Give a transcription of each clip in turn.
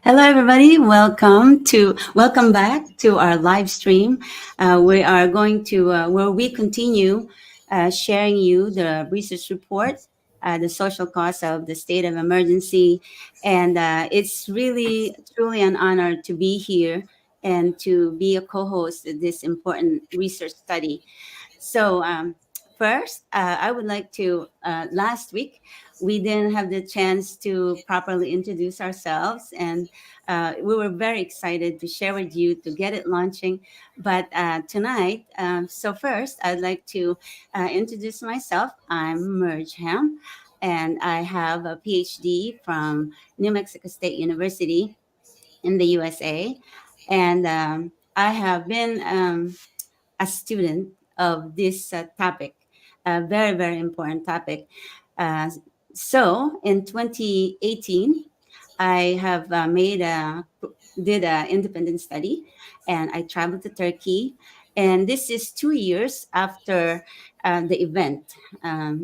Hello, everybody. Welcome back to our live stream. We are going to where we continue sharing you the research report, the social cost of the state of emergency, and it's really truly an honor to be here and to be a co-host of this important research study. So, first, I would like to. Last week, we didn't have the chance to properly introduce ourselves, and we were very excited to share with you to get it launching. But tonight, so first, I'd like to introduce myself. I'm Merge Ham, and I have a PhD from New Mexico State University in the USA, and I have been a student of this topic, a very, very important topic. Uh, so in 2018, I have did an independent study, and I traveled to Turkey. And this is 2 years after the event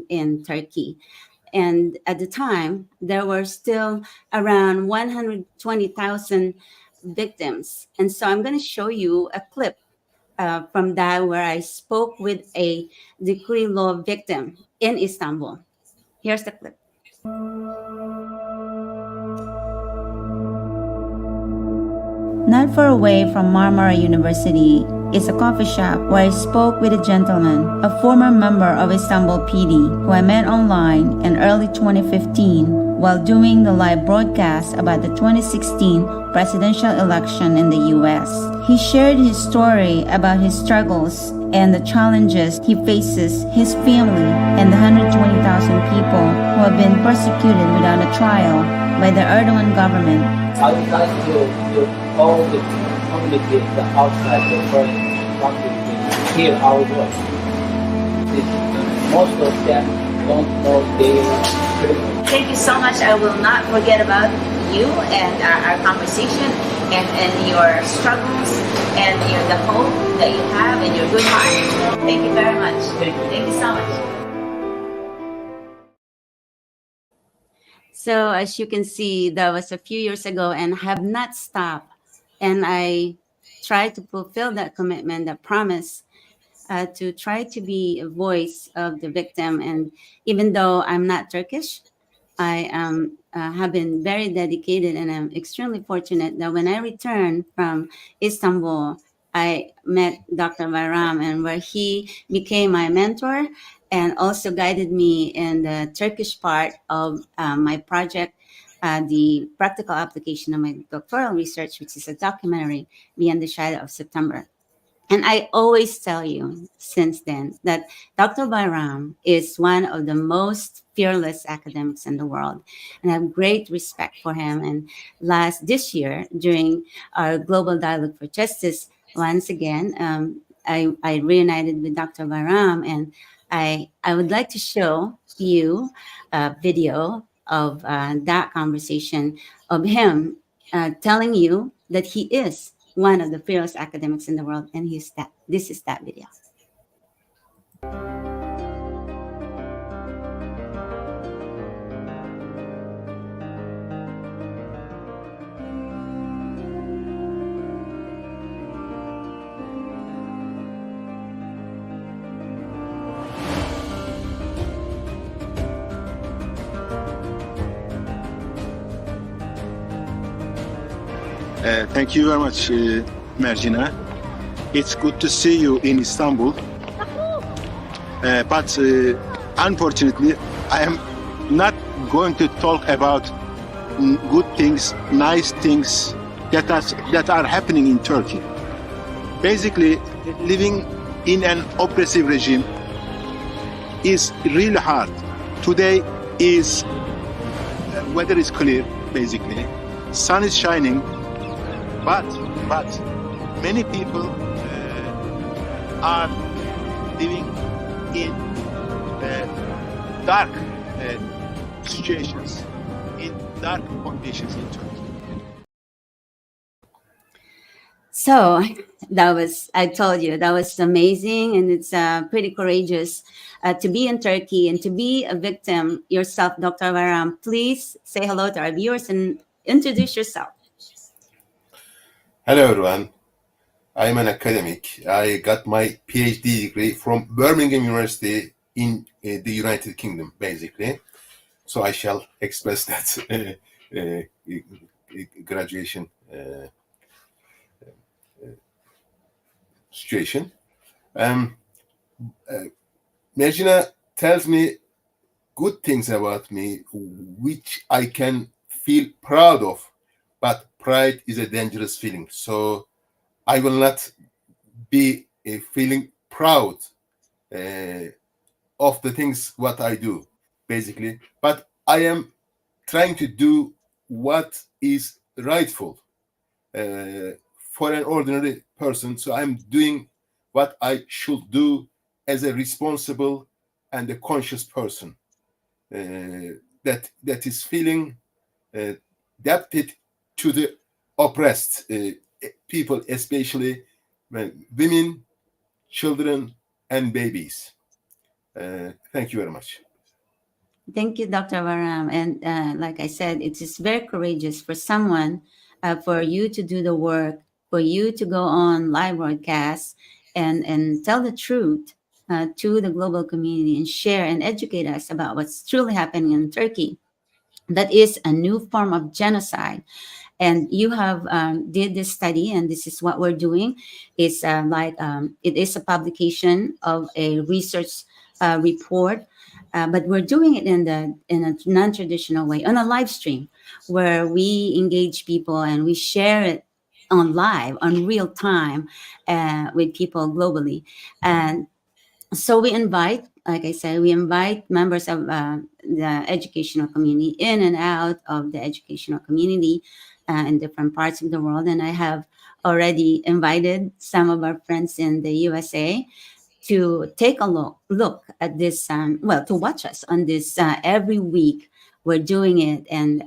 in Turkey. And at the time, there were still around 120,000 victims. And so I'm going to show you a clip from that where I spoke with a decree law victim in Istanbul. Here's the clip. Not far away from Marmara University is a coffee shop where I spoke with a gentleman, a former member of Istanbul PD, who I met online in early 2015 while doing the live broadcast about the 2016 presidential election in the US. He shared his story about his struggles and the challenges he faces, his family, and the 120,000 people who have been persecuted without a trial by the Erdogan government. I would like to all the community, the outside, the foreign countries, hear our voice. Most of them don't know their privilege. Thank you so much. I will not forget about you and our conversation and your struggles and the hope that you have and your good heart. Thank you very much. Thank you so much. So as you can see, that was a few years ago and have not stopped. And I try to fulfill that commitment, that promise, to try to be a voice of the victim. And even though I'm not Turkish, I have been very dedicated, and I'm extremely fortunate that when I returned from Istanbul, I met Dr. Bayram, and where he became my mentor and also guided me in the Turkish part of my project, the practical application of my doctoral research, which is a documentary, Beyond the Shadow of September. And I always tell you since then that Dr. Bayram is one of the most fearless academics in the world. And I have great respect for him. And this year, during our Global Dialogue for Justice, once again, I reunited with Dr. Bayram, and I would like to show you a video of that conversation of him telling you that he is one of the fearless academics in the world, and this is that video. Thank you very much, Mergina. It's good to see you in Istanbul. But unfortunately, I am not going to talk about good things, nice things that are happening in Turkey. Basically, living in an oppressive regime is really hard. Today weather is clear, basically. Sun is shining. But many people are living in dark situations, in dark conditions in Turkey. So I told you, that was amazing. And it's pretty courageous to be in Turkey and to be a victim yourself, Dr. Bayram. Please say hello to our viewers and introduce yourself. Hello, everyone. I'm an academic. I got my PhD degree from Birmingham University in the United Kingdom, basically. So I shall express that graduation situation. Um, Mergina tells me good things about me, which I can feel proud of, but pride is a dangerous feeling. So I will not be feeling proud uh, of the things what I do, basically. But I am trying to do what is rightful for an ordinary person. So I'm doing what I should do as a responsible and a conscious person that is feeling adapted to the oppressed people, especially women, children, and babies. Thank you very much. Thank you, Dr. Varam. And like I said, it is very courageous for someone, for you to do the work, for you to go on live broadcasts and tell the truth to the global community and share and educate us about what's truly happening in Turkey. That is a new form of genocide, and you have did this study, and this is what we're doing. It's it is a publication of a research report, but we're doing it in a non-traditional way, on a live stream, where we engage people and we share it on live, on real time, with people globally. And so we invite, like I said, we invite members of the educational community in and out of the educational community in different parts of the world. And I have already invited some of our friends in the USA to take a look at this, well, to watch us on this every week. We're doing it, and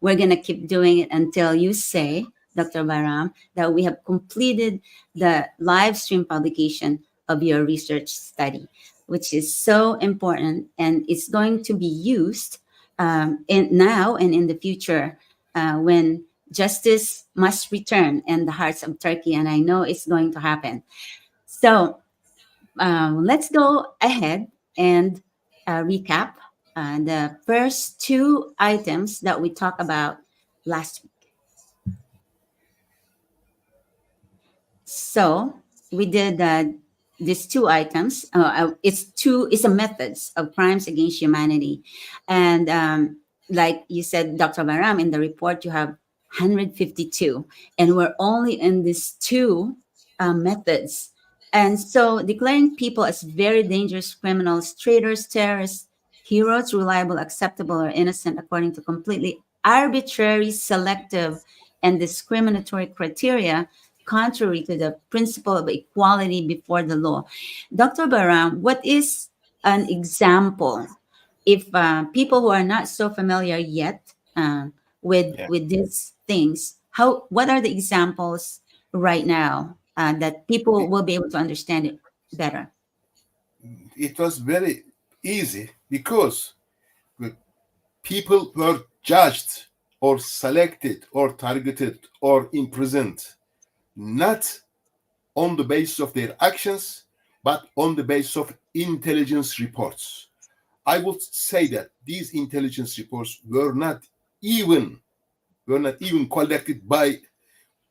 we're going to keep doing it until you say, Dr. Baram, that we have completed the live stream publication of your research study, which is so important, and it's going to be used in now and in the future when justice must return in the hearts of Turkey, and I know it's going to happen. So let's go ahead and recap the first two items that we talked about last week. So we did these two items. It's a methods of crimes against humanity, and like you said, Dr. Baram, in the report you have 152, and we're only in these two methods. And so declaring people as very dangerous criminals, traitors, terrorists, heroes, reliable, acceptable, or innocent according to completely arbitrary, selective, and discriminatory criteria contrary to the principle of equality before the law. Dr. Baram, what is an example if people who are not so familiar yet Yeah. with these things? What are the examples right now that people will be able to understand it better? It was very easy because people were judged or selected or targeted or imprisoned not on the basis of their actions, but on the basis of intelligence reports. I would say that these intelligence reports even were not even collected by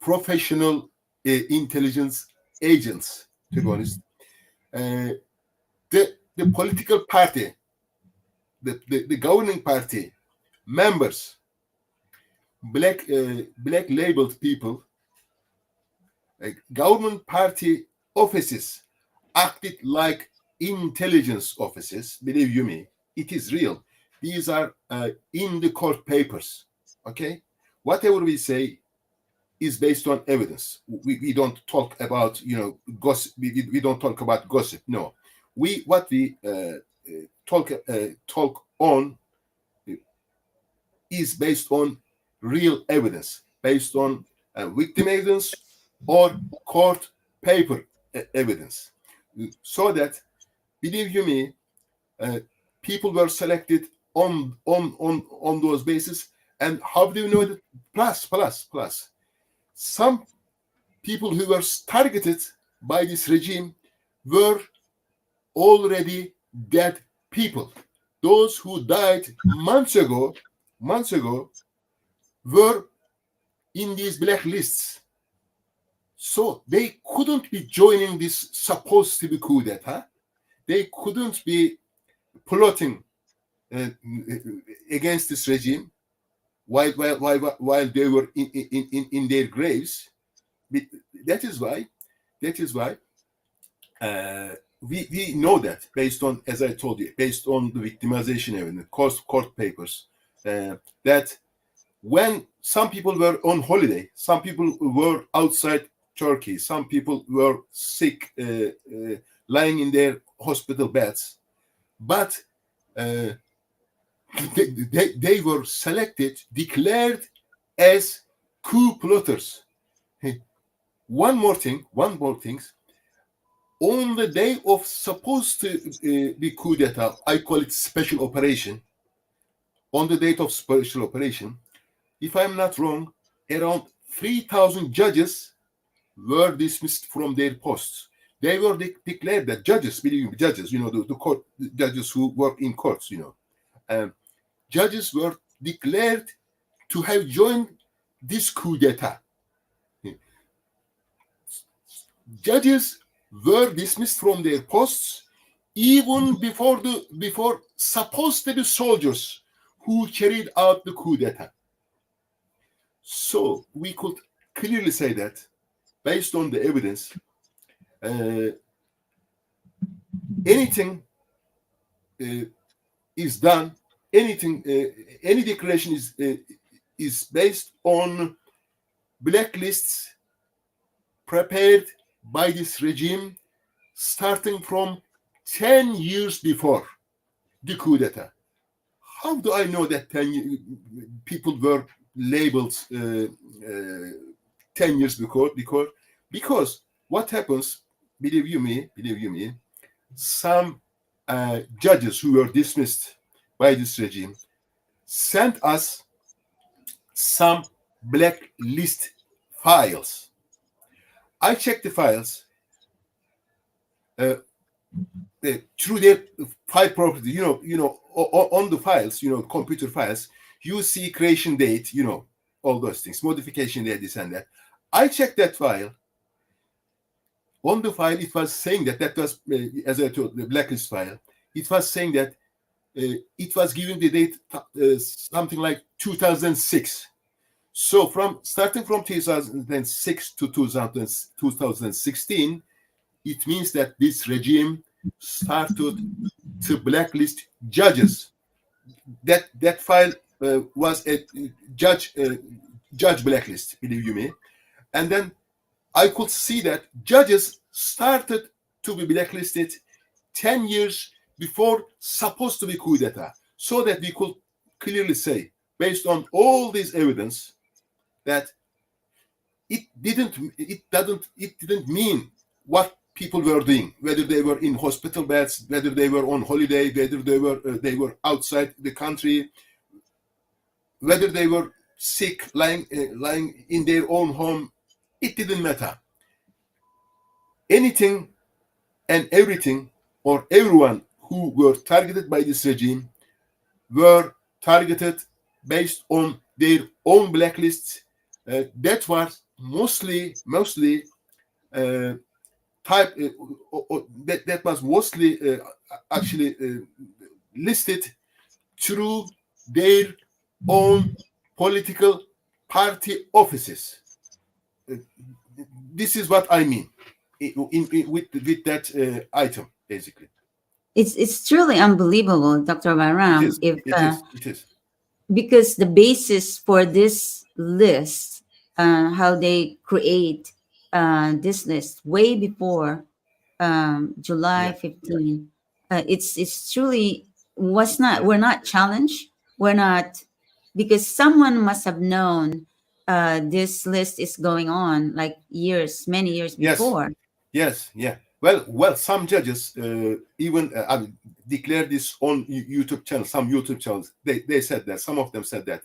professional intelligence agents. To be honest, uh, the political party, the governing party members, black labeled people, government party offices acted like intelligence offices. Believe you me, it is real. These are in the court papers. Okay, whatever we say is based on evidence. We don't talk about gossip. We don't talk about gossip. No, what we talk on is based on real evidence, based on victim evidence or court paper evidence. So that, believe you me, people were selected on those bases. And how do you know that? Plus. Some people who were targeted by this regime were already dead people. Those who died months ago were in these blacklists. So they couldn't be joining this supposed to be coup d'etat. They couldn't be plotting against this regime while they were in their graves. That is why we know that, based on, as I told you, based on the victimization evidence, court papers, that when some people were on holiday, some people were outside Turkey, some people were sick, lying in their hospital beds, but they were selected, declared as coup plotters. One more thing. On the day of supposed to be coup d'etat, I call it special operation. On the date of special operation, if I'm not wrong, around 3,000 judges were dismissed from their posts. They were declared that judges, the court judges who work in courts, judges were declared to have joined this coup d'etat. Judges were dismissed from their posts even before supposed to be soldiers who carried out the coup d'etat. So we could clearly say that, based on the evidence, anything is done, any declaration is based on blacklists prepared by this regime starting from 10 years before the coup d'etat. How do I know that people were labeled 10 years before? Because what happens, believe you me, some judges who were dismissed by this regime sent us some blacklist files. I checked the files through their file property. On the files, computer files, you see creation date, all those things, modification date, this and that. I checked that file. On the file, it was saying that was, as I told, the blacklist file. It was saying that it was giving the date something like 2006. So starting from 2006 to 2016, it means that this regime started to blacklist judges. That file was a judge blacklist, believe you me. And then I could see that judges started to be blacklisted 10 years before supposed to be coup d'etat, so that we could clearly say, based on all this evidence, that it didn't mean what people were doing, whether they were in hospital beds, whether they were on holiday, whether they were outside the country, whether they were sick, lying in their own home. It didn't matter. Anything and everything, or everyone who were targeted by this regime, were targeted based on their own blacklists. That was mostly that was mostly actually listed through their own political party offices. This is what I mean with that item, basically. It's truly unbelievable, Dr. Bahram. It is. Because the basis for this list, how they create this list way before July 15, it's truly we're not challenged. We're not, because someone must have known this list is going on like many years before. Yes. Well, some judges even declared this on YouTube channels. Some YouTube channels, they said that, some of them said that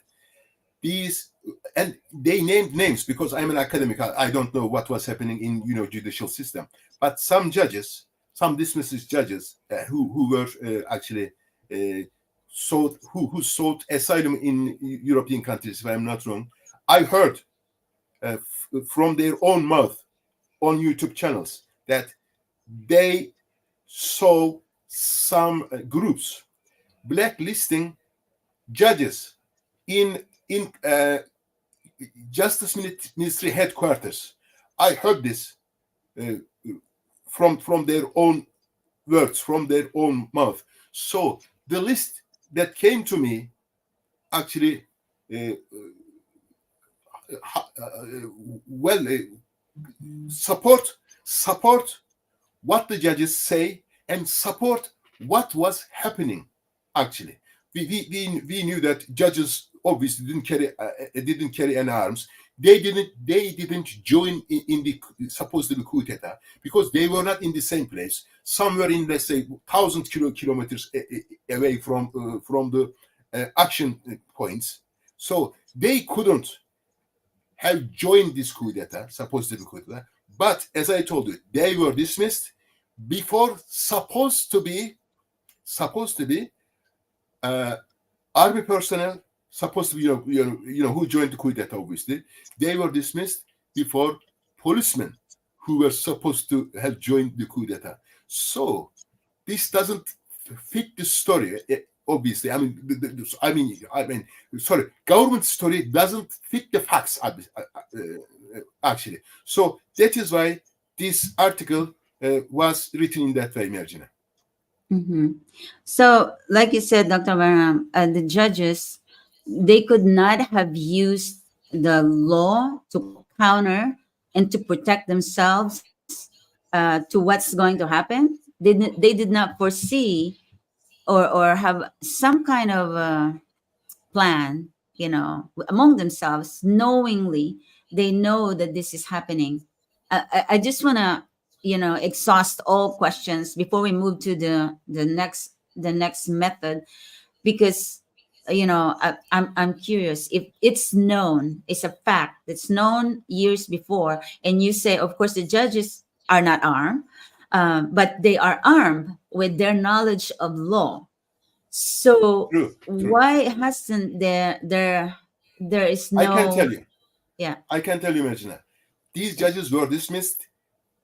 these and they named names because I'm an academic. I don't know what was happening in judicial system, but some judges, some dismissed judges who were actually who sought asylum in European countries, if I'm not wrong. I heard from their own mouth on YouTube channels that they saw some groups blacklisting judges in Justice Ministry headquarters. I heard this from their own words, from their own mouth. So the list that came to me actually support what the judges say and support what was happening. Actually, we knew that judges obviously didn't carry any arms. They didn't join in the supposed coup d'etat because they were not in the same place. Some were in, let's say, 1,000 kilometers away from the action points. So they couldn't have joined this coup d'etat, supposed to be coup d'etat. But as I told you, they were dismissed before supposed to be army personnel, supposed to be who joined the coup d'etat. Obviously, they were dismissed before policemen who were supposed to have joined the coup d'etat. So this doesn't fit the story. Obviously, sorry, government story doesn't fit the facts. Actually, so that is why this article was written in that way, Merjina. Mm-hmm. So, like you said, Dr. Varam, the judges, they could not have used the law to counter and to protect themselves to what's going to happen. They did not foresee or have some kind of plan, among themselves, knowingly. They know that this is happening. I just want to, exhaust all questions before we move to the next method, because I'm curious if it's known, it's a fact that's known years before, and you say, of course, the judges are not armed, but they are armed with their knowledge of law. So True. why hasn't there is no? I can tell you. Yeah. I can tell you, Merjina. These judges were dismissed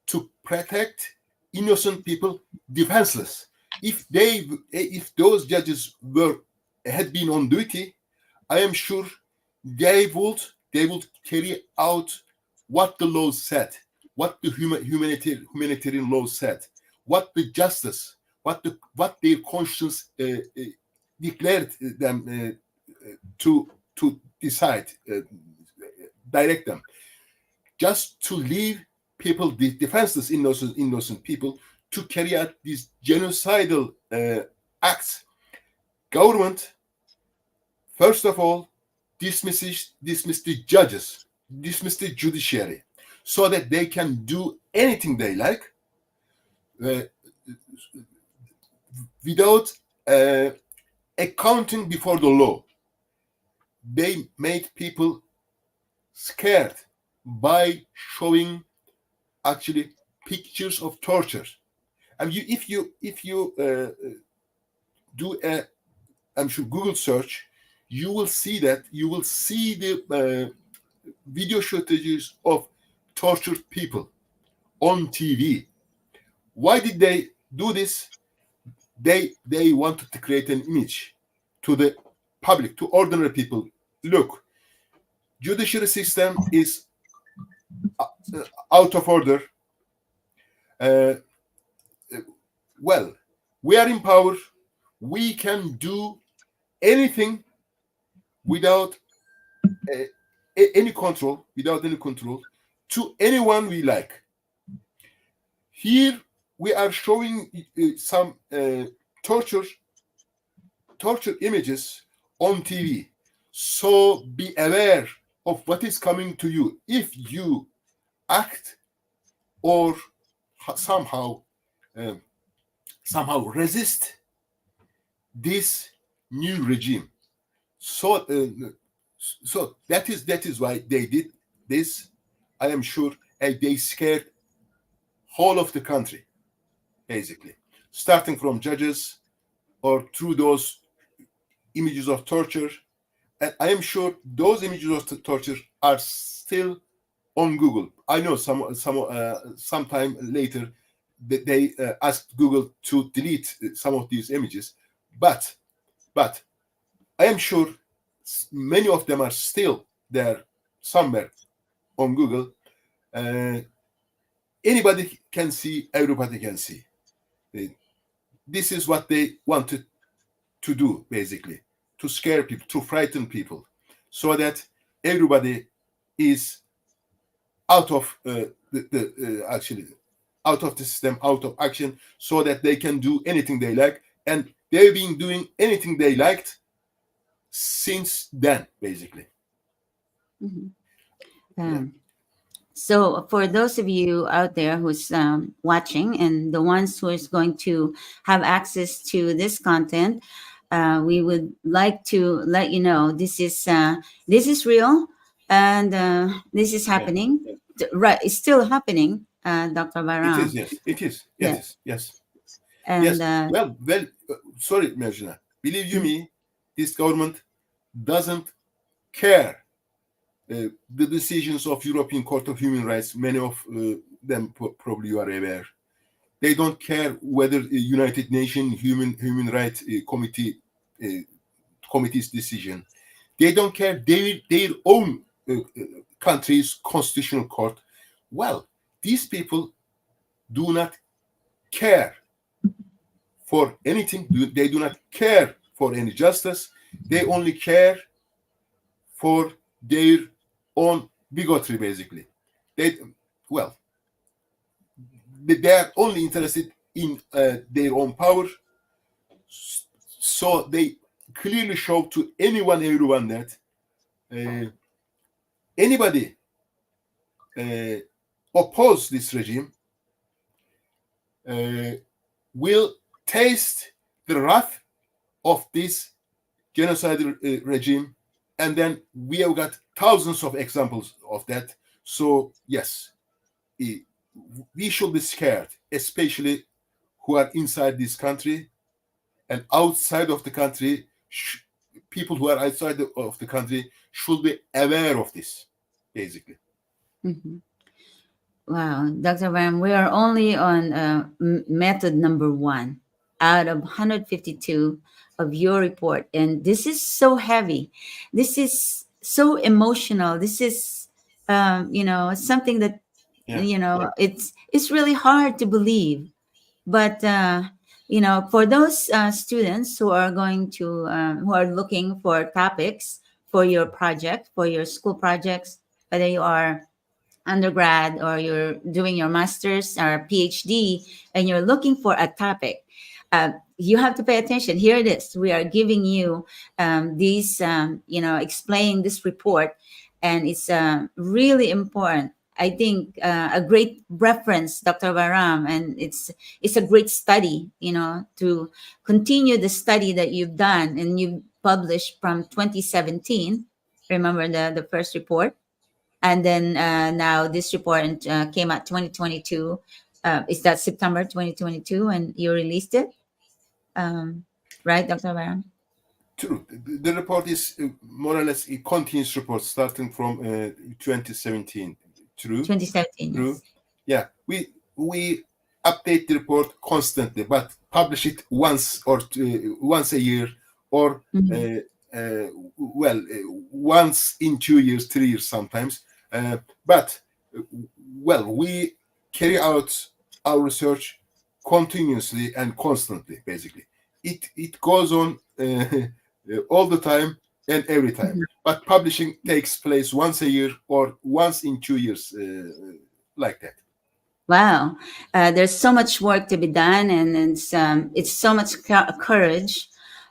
to protect innocent people, defenseless. If those judges had been on duty, I am sure they would carry out what the law said, what the humanitarian law said, what the justice, what their conscience declared them to decide, direct them. Just to leave people, defenseless, innocent people, to carry out these genocidal acts. Government, first of all, dismiss the judges, dismiss the judiciary, so that they can do anything they like without accounting before the law. They made people scared by showing actually pictures of torture. And if you do a, I'm sure, Google search, you will see the video footages of tortured people on TV. Why did they do this? They wanted to create an image to the public, to ordinary people. Look, judiciary system is out of order. Well, we are in power. We can do anything without any control, to anyone we like. Here we are showing some torture images on TV. So be aware of what is coming to you if you act or somehow resist this new regime. So So that is why they did this. I am sure they scared whole of the country, basically, starting from judges or through those images of torture. And I am sure those images of torture are still on Google. I know sometime later they asked Google to delete some of these images, but but I am sure many of them are still there somewhere on Google. Uh, Anybody can see, everybody can see. Uh, This is what they wanted to do, basically, to scare people, to frighten people, so that everybody is out of actually out of the system, out of action, so that they can do anything they like. And they've been doing anything they liked since then, basically. Mhm. Yeah. So for those of you out there who's watching and the ones who is going to have access to this content, we would like to let you know this is real, and this is Yeah. happening. Right, it's still happening, Dr. It is, Baram. yes. It is. It Yeah, is. Yes. and Yes. Well, sorry, Merjana. Believe you mhm, me, this government doesn't care the decisions of European Court of Human Rights. Many of them probably you are aware. They don't care whether United Nations Human Rights uh, Committee's decision. They don't care their own country's constitutional court. Well, these people do not care for anything. They do not care for any justice. They only care for their own bigotry, basically. They, well, they are only interested in their own power. So they clearly show to everyone that uh, anybody uh, oppose this regime uh, will taste the wrath of this genocidal regime. And then we have got thousands of examples of that. So yes, we should be scared, especially who are inside this country and outside of the country. People who are outside of the country should be aware of this, basically. mhm. Wow, Dr. Baram, we are only on method number one out of 152 of your report. And this is so heavy. This is so emotional. This is, something that, Yeah. it's really hard to believe. But, for those students who are who are looking for topics for your project, for your school projects, whether you are undergrad or you're doing your master's or PhD and you're looking for a topic, you have to pay attention. Here it is. We are giving you explaining this report, and it's really important. I think a great reference, Dr. Varam, and it's a great study, to continue the study that you've done and you've published from 2017. Remember the first report? And then now this report came out 2022. Is that September 2022 and you released it? Right, Dr. Baran? True. The report is more or less a continuous report starting from 2017. True. 2017, True. yes. Yeah. We update the report constantly, but publish it once a year, or Mhm. once in 2 years, 3 years sometimes. But we carry out our research continuously and constantly. Basically, it goes on all the time and every time. Mhm. But publishing takes place once a year or once in 2 years, like that. Wow, there's so much work to be done, and it's so much courage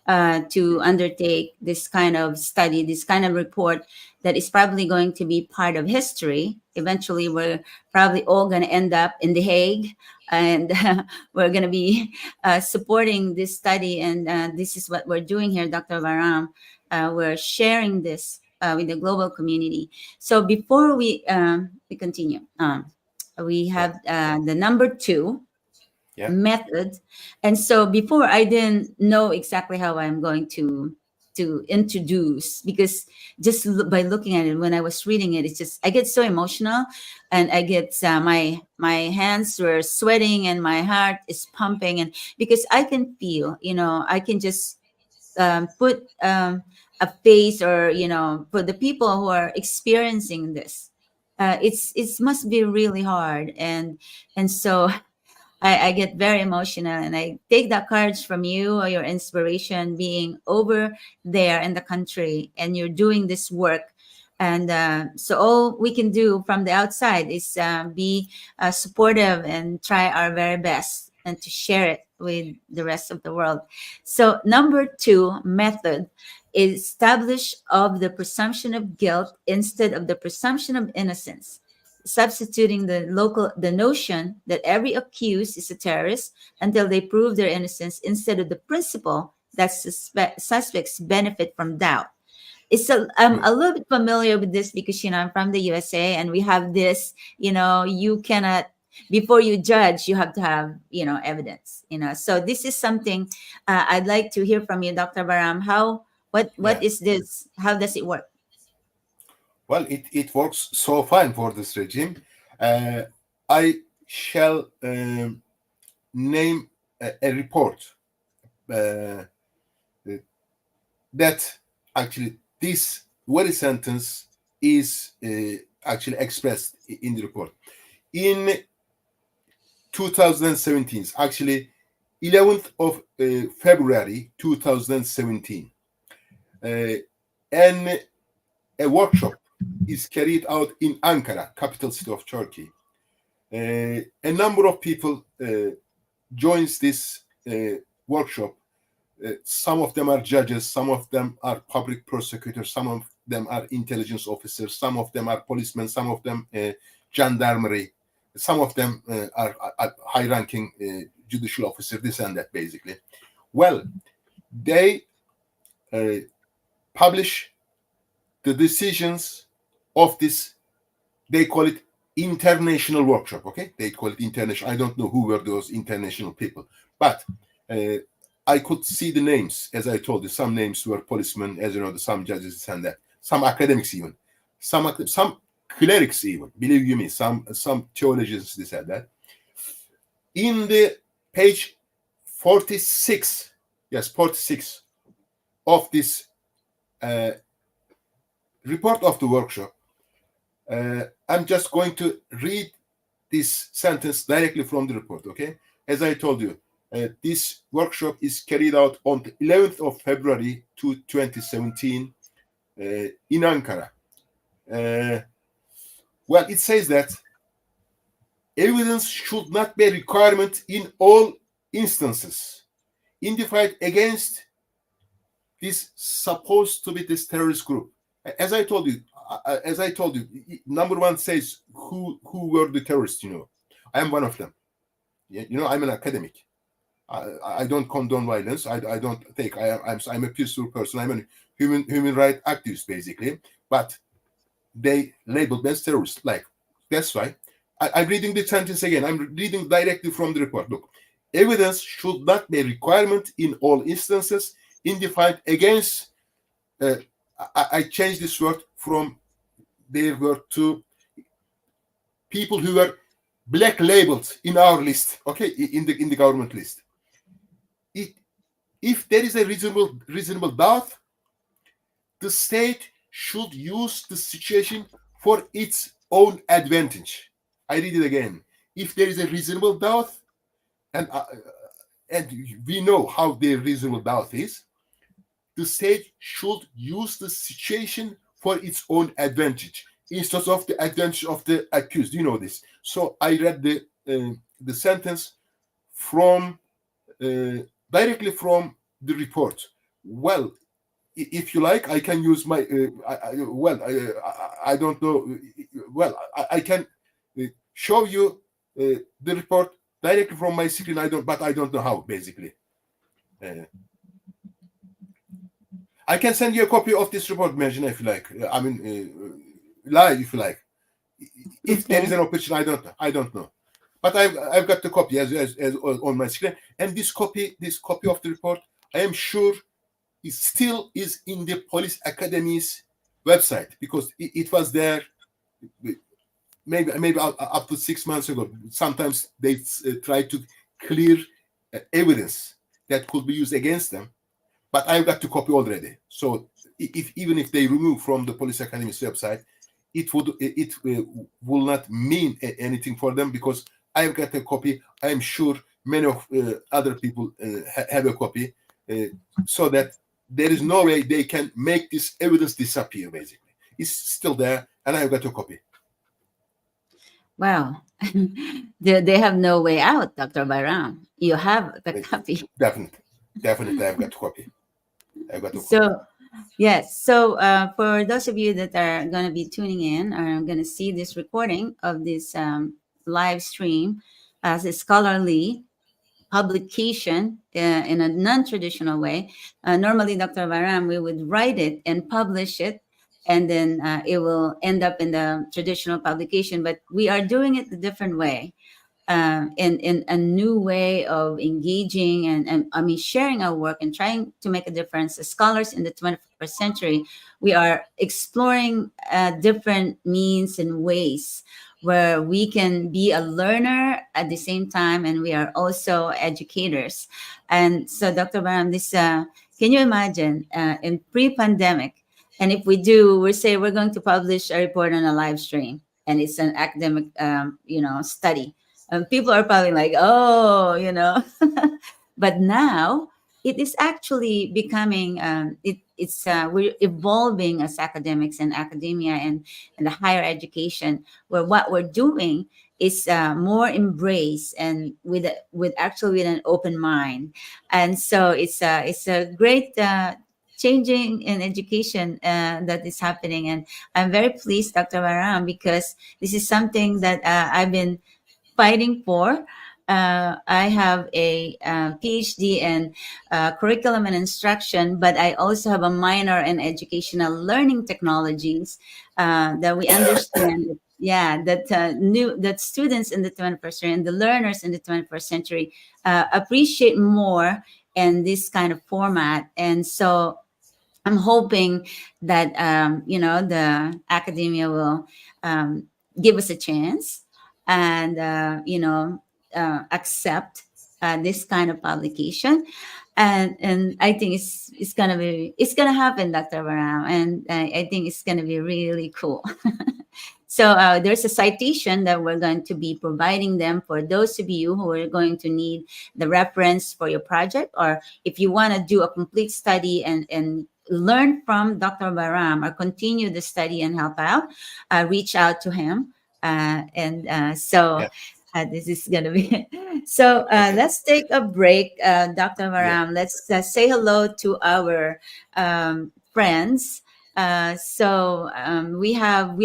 to undertake this kind of study, this kind of report that is probably going to be part of history. Eventually, we're probably all going to end up in The Hague, and we're going to be supporting this study. And this is what we're doing here, Dr. Varam. We're sharing this with the global community. So before we continue, we Yeah. have the number 2 Yeah. method. And so before, I didn't know exactly how I'm going to introduce, because just by looking at it, when I was reading it, it's just, I get so emotional, and I get my hands were sweating and my heart is pumping, and because I can feel, I can just put a face, or for the people who are experiencing this, it must be really hard. And so I get very emotional, and I take that courage from you, or your inspiration, being over there in the country, and you're doing this work. And so all we can do from the outside is be supportive and try our very best, and to share it with the rest of the world. So number 2 method is establish of the presumption of guilt instead of the presumption of innocence, substituting the notion that every accused is a terrorist until they prove their innocence, instead of the principle that suspects benefit from doubt. I'm Good. a little bit familiar with this, because I'm from the USA, and we have this, you cannot, before you judge, you have to have evidence. So this is something I'd like to hear from you, Dr. Baram. What Yeah. is this? How does it work? Well, it works so fine for this regime. I shall name a report uh, that actually this very sentence is actually expressed in the report. In 2017, actually 11th of February 2017, and a workshop is carried out in Ankara, capital city of Turkey. A number of people joins this workshop. Some of them are judges, some of them are public prosecutors, some of them are intelligence officers, some of them are policemen, some of them gendarmerie, some of them are high-ranking judicial officers, this and that, basically. Well, they publish the decisions of this, they call it international workshop, okay? They call it international. I don't know who were those international people, but I could see the names, as I told you. Some names were policemen, as you know, some judges and that, some academics even, some clerics even, believe you me, some theologians, this and that. In the page 46, yes, 46 of this report of the workshop, I'm just going to read this sentence directly from the report, okay? As I told you, this workshop is carried out on the 11th of February 2017 in Ankara. Well, it says that evidence should not be a requirement in all instances in the fight against this supposed to be this terrorist group. As I told you, number 1 says who were the terrorists. I am one of them. I'm an academic. I don't condone violence. I don't take. I'm a peaceful person. I'm a human rights activist, basically. But they labeled me as terrorists. Like, that's why I'm reading the sentence again. I'm reading directly from the report. Look, evidence should not be a requirement in all instances in the fight against. I changed this word from their word to people who were black labeled in our list, okay, in the government list. If there is a reasonable doubt, the state should use the situation for its own advantage. I read it again. If there is a reasonable doubt, and we know how the reasonable doubt is, the state should use the situation for its own advantage instead of the advantage of the accused. You know this. So I read the sentence from directly from the report. Well, if you like, I can use my. I don't know. Well, I can show you the report directly from my screen. But I don't know how. Basically, I can send you a copy of this report, Merjin, if you like. I mean, live, if you like. If there is Okay. an opportunity, I don't know. But I've got the copy as on my screen, and this copy of the report, I am sure, it still is in the Police Academy's website, because it was there maybe up to 6 months ago. Sometimes they try to clear evidence that could be used against them, but I've got the copy already. So even if they remove from the Police Academy's website, it will not mean anything for them, because I've got a copy. I'm sure many of other people have a copy, so that there is no way they can make this evidence disappear. Basically, it's still there, and I've got a copy. Wow. They have no way out, Dr. Bayram. You have the Uh, copy. Definitely, I've got a copy. I've got a copy. So, yes. So, for those of you that are going to be tuning in, are going to see this recording of this live stream as a scholarly publication in a non-traditional way. Normally, Dr. Varam, we would write it and publish it, and then it will end up in the traditional publication. But we are doing it a different way, in a new way of engaging and I mean sharing our work and trying to make a difference. As scholars in the 21st century, we are exploring different means and ways where we can be a learner at the same time, and we are also educators. And so, Dr. Baram, this can you imagine in pre-pandemic? And if we do, we say we're going to publish a report on a live stream, and it's an academic, study. People are probably like, oh, but now it is actually becoming, we're evolving as academics and academia and the higher education, where what we're doing is more embrace and with an open mind. And so it's a great changing in education that is happening. And I'm very pleased, Dr. Varam, because this is something that I've been fighting for. I have a PhD in curriculum and instruction, but I also have a minor in educational learning technologies, that we understand. Yeah, that students in the 21st century and the learners in the 21st century appreciate more in this kind of format. And so I'm hoping that the academia will give us a chance and accept this kind of publication, and I think it's gonna happen, Dr. Varam, and I think it's gonna be really cool. So there's a citation that we're going to be providing them for those of you who are going to need the reference for your project, or if you want to do a complete study and learn from Dr. Baram or continue the study and help out, reach out to him. So Yeah. this is going to be so Okay. let's take a break, Dr. Yeah. Varam. Let's say hello to our friends. We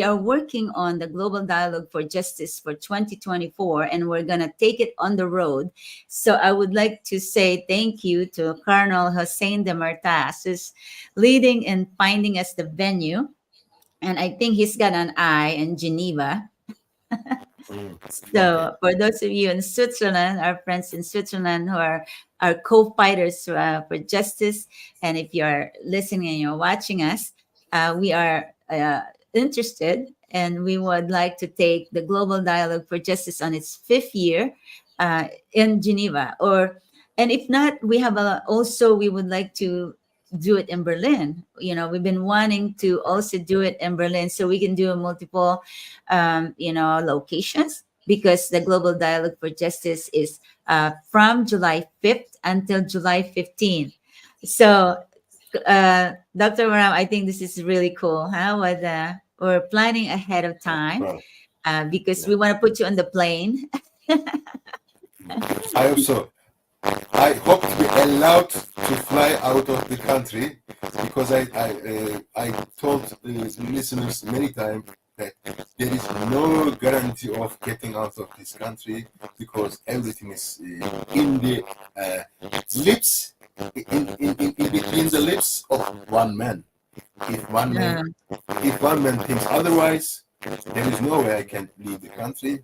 are working on the Global Dialogue for Justice for 2024, and we're gonna take it on the road. So I would like to say thank you to Colonel Hossein Demartas, who's leading and finding us the venue, and I think he's got an eye in Geneva. Okay. So for those of you in Switzerland, our friends in Switzerland who are our co-fighters for justice, and if you're listening and you're watching us, we are interested, and we would like to take the Global Dialogue for Justice on its 5th year in Geneva. And if not, we would like to do it in Berlin. We've been wanting to also do it in Berlin, so we can do multiple, locations, because the Global Dialogue for Justice is from July 5th until July 15th. So, Dr. Maram, I think this is really cool. We're planning ahead of time Well, because yeah. we want to put you on the plane. I hope so. I hope to be allowed to fly out of the country, because I told listeners many times that there is no guarantee of getting out of this country, because everything is in the lips in between the lips of one man. If one man, if one man thinks otherwise, there is no way I can leave the country.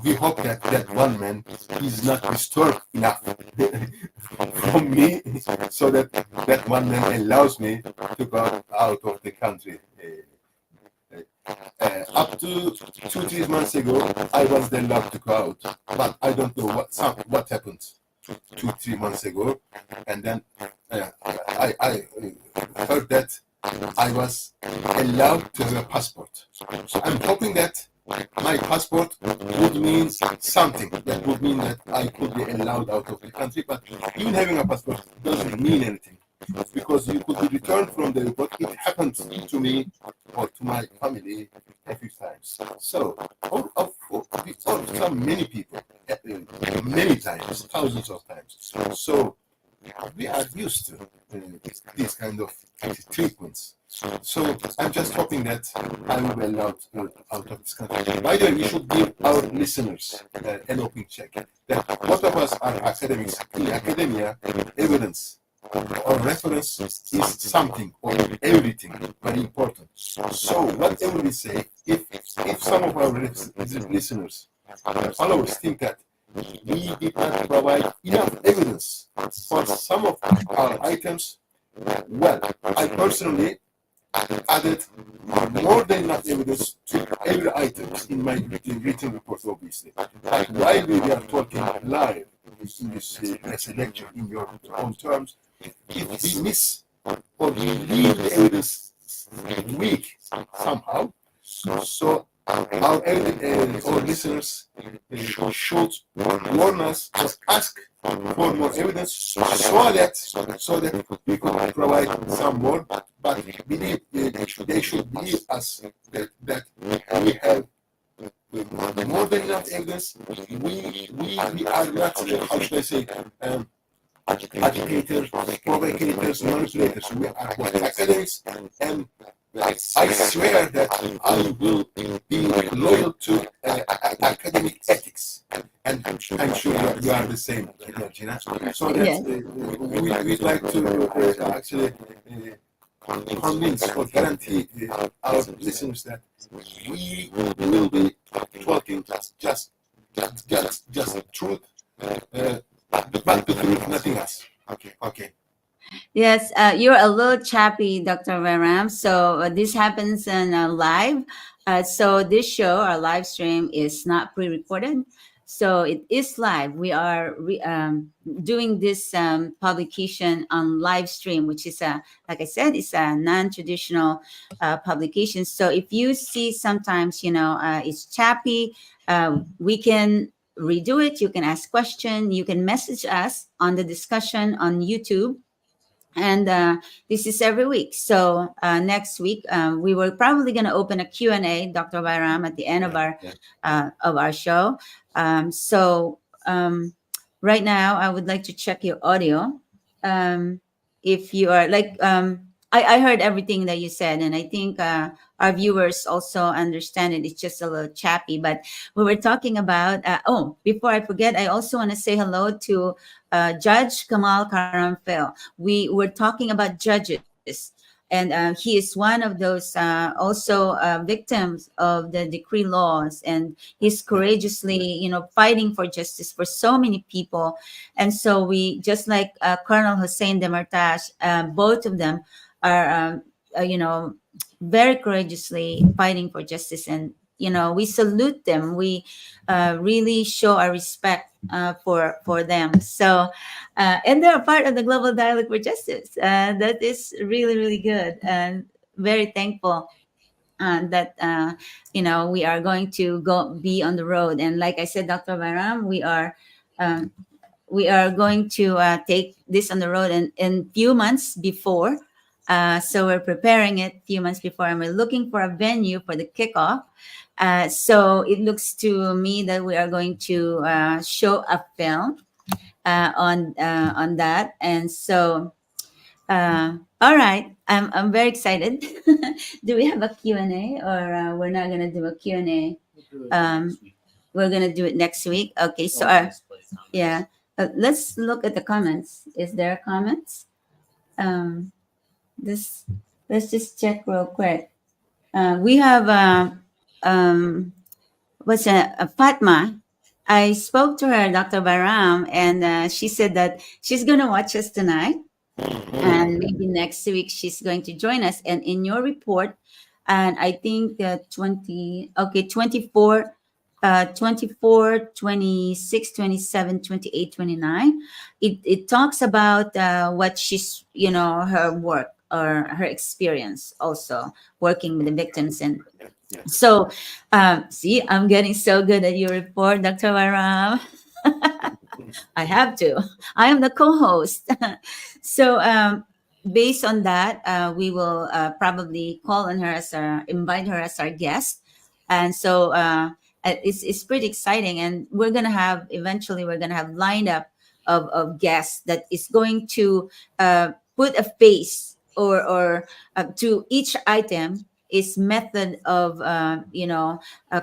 We hope that that one man is not disturbed enough from me, so that that one man allows me to go out of the country. Up to 2 3 months ago, I was allowed to go out, but I don't know what happened 2 3 months ago, and then I heard that I was allowed to have a passport. So I'm hoping that my passport would mean something. That would mean that I could be allowed out of the country. But even having a passport doesn't mean anything, because you could be returned from the airport. It happened to me or to my family a few times. So, many people, many times, thousands of times. So we are used to these kind of treatments. So I'm just hoping that I will be allowed out of this country. By the way, we should give our listeners an open check that both of us are academics. In academia, evidence or reference is something or everything very important. So whatever we say, if some of our listeners, followers, think that we did not provide enough evidence for some of our items, well, I personally added more than enough evidence to every item in my written report, obviously. But while we are talking live in this lecture in your own terms, if we miss or we leave the evidence weak somehow, so our listeners should warn us or ask for more evidence so that we could provide some more. But believe they should believe us that we have more than enough evidence. We are not, how should I say, agitators, provocators, manipulators. We are both academics, and I swear that I will be loyal to academic ethics. And I'm sure you are the same, Gina. So that we'd like to actually convince or guarantee our listeners that we will be talking just truth, but the truth, nothing else. Okay. Yes, you're a little chappy, Dr. Varam. So this happens in live. So this show, our live stream, is not pre-recorded. So it is live. We are doing this publication on live stream, which is like I said, it's a non-traditional publication. So if you see sometimes, it's chappy, we can redo it. You can ask question. You can message us on the discussion on YouTube, and this is every week. So next week we were probably going to open a Q&A, Dr. Bayram, at the end of our show. So right now I would like to check your audio. If you are like I heard everything that you said, and I think our viewers also understand it. It's just a little chappy, but we were talking about before I forget, I also want to say hello to Judge Kamal Karamfil. We were talking about judges, and he is one of those also victims of the decree laws, and he's courageously, fighting for justice for so many people. And so we, just like Colonel Hussein Demirtas, both of them are, very courageously fighting for justice, and we salute them. We really show our respect for them. So and they're a part of the global dialogue for justice. That is really, really good, and very thankful that we are going to go be on the road. And like I said, Dr. Varam, we are going to take this on the road in few months before. So we're preparing it few months before, and we're looking for a venue for the kickoff. So it looks to me that we are going to show a film on that. And so all right, I'm very excited. Do we have a Q&A, or we're not going to do a Q&A? We're going to do it next week. Okay, so yeah. let's look at the comments. Is there comments? This let's just check real quick. We have what's Fatma. I spoke to her, Dr. Baram, and she said that she's gonna watch us tonight, and maybe next week she's going to join us. And in your report, and I think 24, 24, 26, 27, 28, 29, it talks about what she's, her work or her experience also working with the victims. And so, see, I'm getting so good at your report, Dr. Varam. I have to. I am the co-host. So, based on that, we will probably call on her invite her as our guest. And so, it's pretty exciting. And eventually we're gonna have lined up of guests that is going to put a face or to each item is method of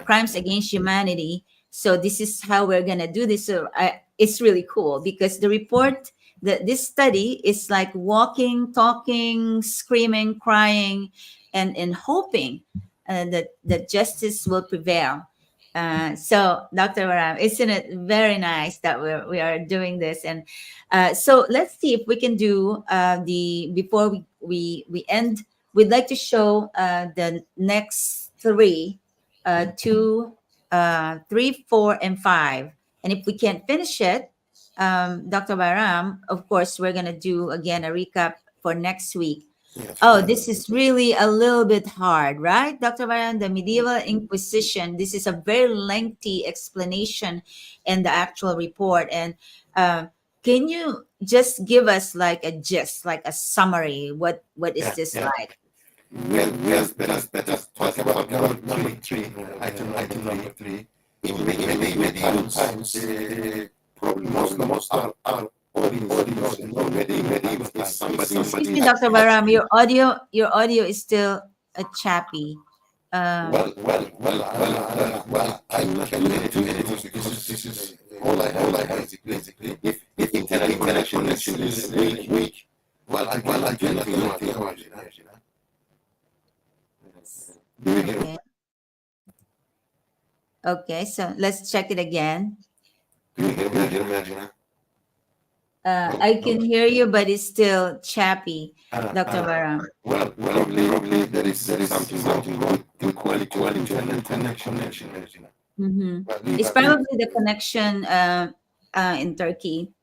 crimes against humanity. So this is how we're gonna do this. So it's really cool because the report, this study is like walking, talking, screaming, crying, and hoping that justice will prevail. So, Dr. Varam, isn't it very nice that we are doing this? And so let's see if we can do before we end. We'd like to show the next three, 2, 3, 4, and 5. And if we can't finish it, Dr. Varam, of course, we're going to do again a recap for next week. Oh, this is really a little bit hard, right, Dr. Varan? The medieval Inquisition. This is a very lengthy explanation in the actual report. And can you just give us like a gist, like a summary? What is this like? Let us talk about number three, item number three. In medieval times, probably most our audience medieval is somebody. Excuse me, Dr. Varam, your audio is still chappy. Well, I can relate to it because this is all I have basically. If internet connection is weak, well, I can imagine. Do you hear? Okay, so let's check it again. Do you hear me? I can hear you, but it's still chappy, Dr. Varam. Well, probably there is something wrong with quality and connection. It's probably the connection in Turkey.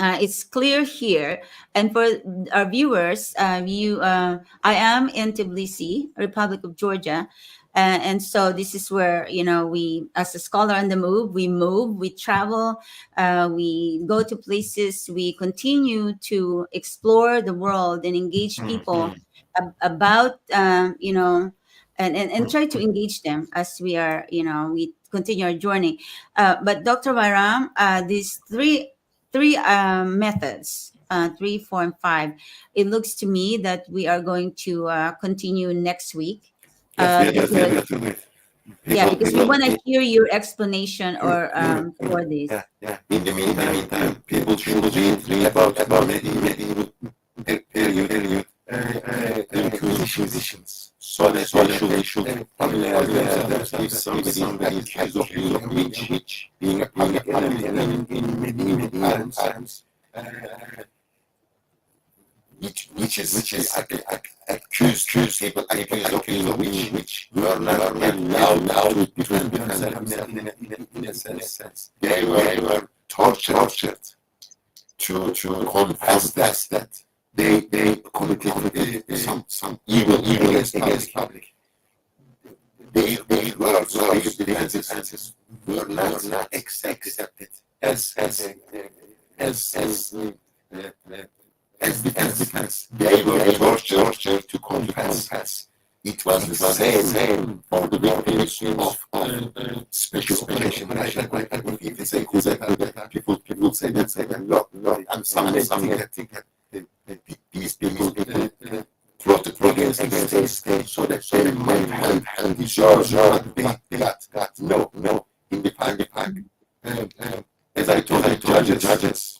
It's clear here, and for our viewers, I am in Tbilisi, Republic of Georgia, and so this is where we, as a scholar on the move, we travel, we go to places, we continue to explore the world and engage people about and try to engage them as we are we continue our journey. But Dr. Varam, these three methods, 3, 4, and 5. It looks to me that we are going to continue next week. Because we want to hear your explanation or for this. In the meantime, people should read about medieval period inquisitions. So they should familiarize themselves with somebody accused of which being a public enemy in medieval times, which is accused people of which were not allowed to defend themselves in a sense. They were tortured to confess that they committed some evil against public. Their words defenses were not accepted as defense. They were tortured to confess. It was the same for the victims of special operation. People say that. No, I'm something that these people plotted against the state so that they might hand the charge. They got no. In the fact, as I told the judges,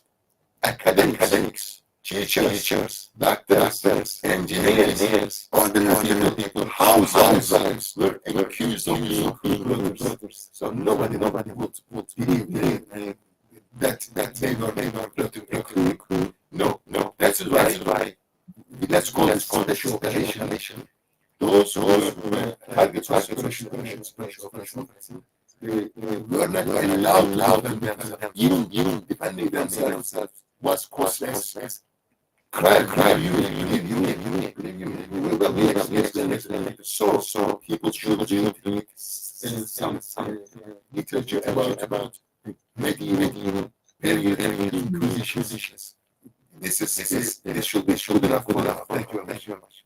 teachers, doctors, engineers, ordinary people, housewives were accused of being brothers. So nobody would believe that they were plotting. No. That's why let's call it special operation. Those who were targets of special operation were not allowed to defend themselves. Even defending themselves was costless. Crime, you will be explained. So people should read some literature about medieval period inquisitions. This should be enough. Thank you very much.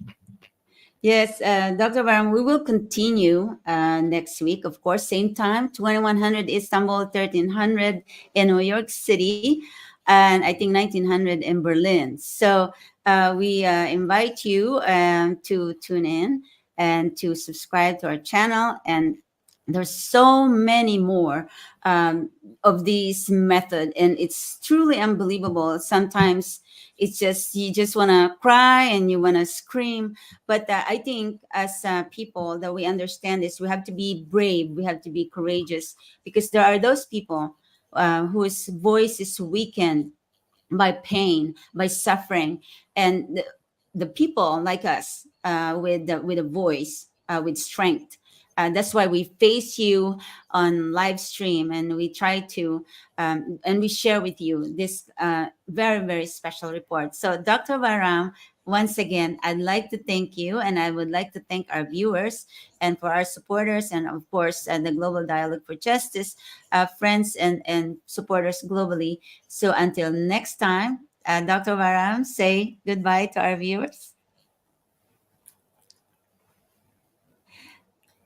Yes, Dr. Varam, we will continue next week, of course, same time, 2100 Istanbul, 1300 in New York City, and I think 1900 in Berlin. So we invite you to tune in and to subscribe to our channel. And there's so many more of these method, and it's truly unbelievable. Sometimes it's just, you just want to cry and you want to scream. But I think as people that we understand this, we have to be brave, we have to be courageous, because there are those people whose voice is weakened by pain, by suffering, and the people like us with a voice, with strength. That's why we face you on live stream, and we try to and we share with you this very, very special report. So, Dr. Varam, once again, I'd like to thank you, and I would like to thank our viewers and for our supporters, and of course, the Global Dialogue for Justice friends and supporters globally. So until next time, Dr. Varam, say goodbye to our viewers.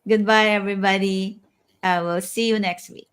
Goodbye, everybody. We'll see you next week.